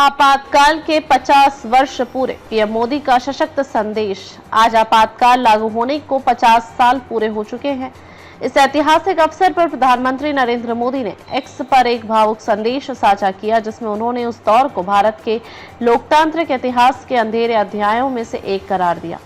आपातकाल के 50 वर्ष पूरे। पीएम मोदी का सशक्त संदेश। आज आपातकाल लागू होने को 50 साल पूरे हो चुके हैं। इस ऐतिहासिक अवसर पर प्रधानमंत्री नरेंद्र मोदी ने एक्स पर एक भावुक संदेश साझा किया, जिसमें उन्होंने उस दौर को भारत के लोकतांत्रिक इतिहास के अंधेरे अध्यायों में से एक करार दिया।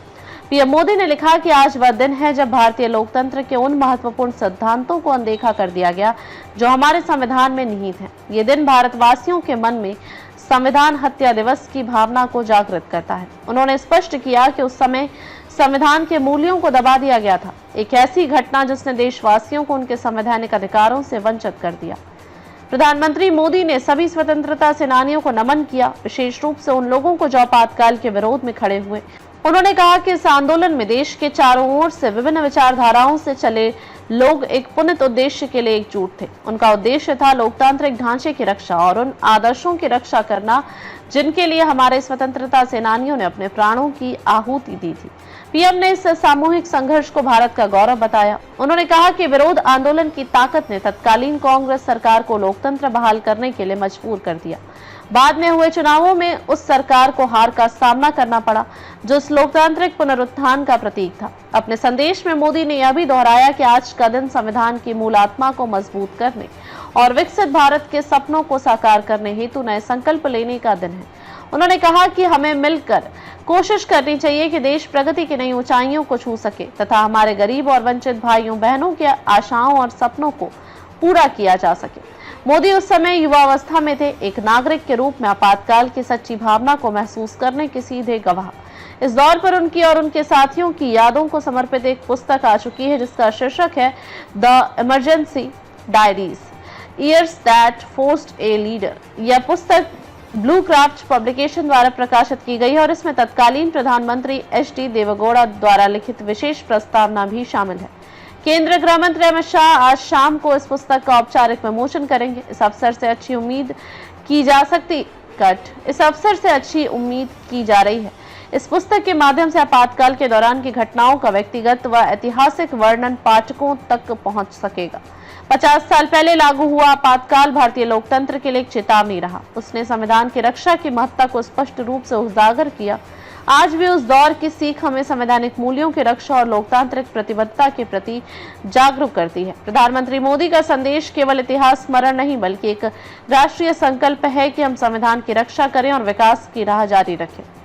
पीएम मोदी ने लिखा कि आज वह दिन है जब भारतीय लोकतंत्र के उन महत्वपूर्ण सिद्धांतों को अनदेखा कर दिया गया जो हमारे संविधान में निहित हैं। ये दिन भारतवासियों के मन में संविधान हत्या दिवस की भावना को जागृत करता है। उन्होंने स्पष्ट किया कि उस समय संविधान के मूल्यों को दबा दिया गया था, एक ऐसी घटना जिसने देशवासियों को उनके संवैधानिक अधिकारों से वंचित कर दिया। प्रधानमंत्री मोदी ने सभी स्वतंत्रता सेनानियों को नमन किया, विशेष रूप से उन लोगों को जो आपातकाल के विरोध में खड़े हुए। उन्होंने कहा कि इस आंदोलन में देश के चारों ओर से विभिन्न विचारधाराओं से चले लोग एक पुनित उद्देश्य के लिए एकजुट थे। उनका उद्देश्य था लोकतांत्रिक ढांचे की रक्षा और उन आदर्शों की रक्षा करना जिनके लिए हमारे स्वतंत्रता सेनानियों ने अपने प्राणों की आहुति दी थी। पीएम ने इस सामूहिक संघर्ष को भारत का गौरव बताया। उन्होंने कहा कि विरोध आंदोलन की ताकत ने तत्कालीन कांग्रेस सरकार को लोकतंत्र बहाल करने के लिए मजबूर कर दिया। बाद में हुए चुनावों में उस सरकार को हार का सामना करना पड़ा, जो उस लोकतांत्रिक पुनरुत्थान का प्रतीक था। अपने संदेश में मोदी ने यह भी दोहराया कि आज का दिन संविधान की मूल आत्मा को मजबूत करने और विकसित भारत के सपनों को साकार करने हेतु नए संकल्प लेने का दिन है। उन्होंने कहा कि हमें मिलकर कोशिश करनी चाहिए कि देश प्रगति की नई ऊंचाइयों को छू सके तथा हमारे गरीब और वंचित भाइयों बहनों के आशाओं और सपनों को पूरा किया जा सके। मोदी उस समय युवावस्था में थे, एक नागरिक के रूप में आपातकाल की सच्ची भावना को महसूस करने के सीधे गवाह। इस दौर पर उनकी और उनके साथियों की यादों को समर्पित एक पुस्तक आ चुकी है, जिसका शीर्षक है the emergency diaries, years that forced a leader. यह पुस्तक ब्लू क्राफ्ट पब्लिकेशन द्वारा प्रकाशित की गई है और इसमें तत्कालीन प्रधानमंत्री एच.डी. देवेगौड़ा द्वारा लिखित विशेष प्रस्तावना भी शामिल है। केंद्रीय गृह मंत्री अमित शाह आज शाम को इस पुस्तक का औपचारिक विमोचन करेंगे। इस अवसर से अच्छी उम्मीद की जा रही है। इस पुस्तक के माध्यम से आपातकाल के दौरान की घटनाओं का व्यक्तिगत व ऐतिहासिक वर्णन पाठकों तक पहुंच सकेगा। 50 साल पहले लागू हुआ आपातकाल भारतीय लोकतंत्र के लिए एक चेतावनी रहा। उसने संविधान की रक्षा की महत्ता को स्पष्ट रूप से उजागर किया। आज भी उस दौर की सीख हमें संवैधानिक मूल्यों की रक्षा और लोकतांत्रिक प्रतिबद्धता के प्रति जागरूक करती है। प्रधानमंत्री मोदी का संदेश केवल इतिहास स्मरण नहीं, बल्कि एक राष्ट्रीय संकल्प है कि हम संविधान की रक्षा करें और विकास की राह जारी रखें।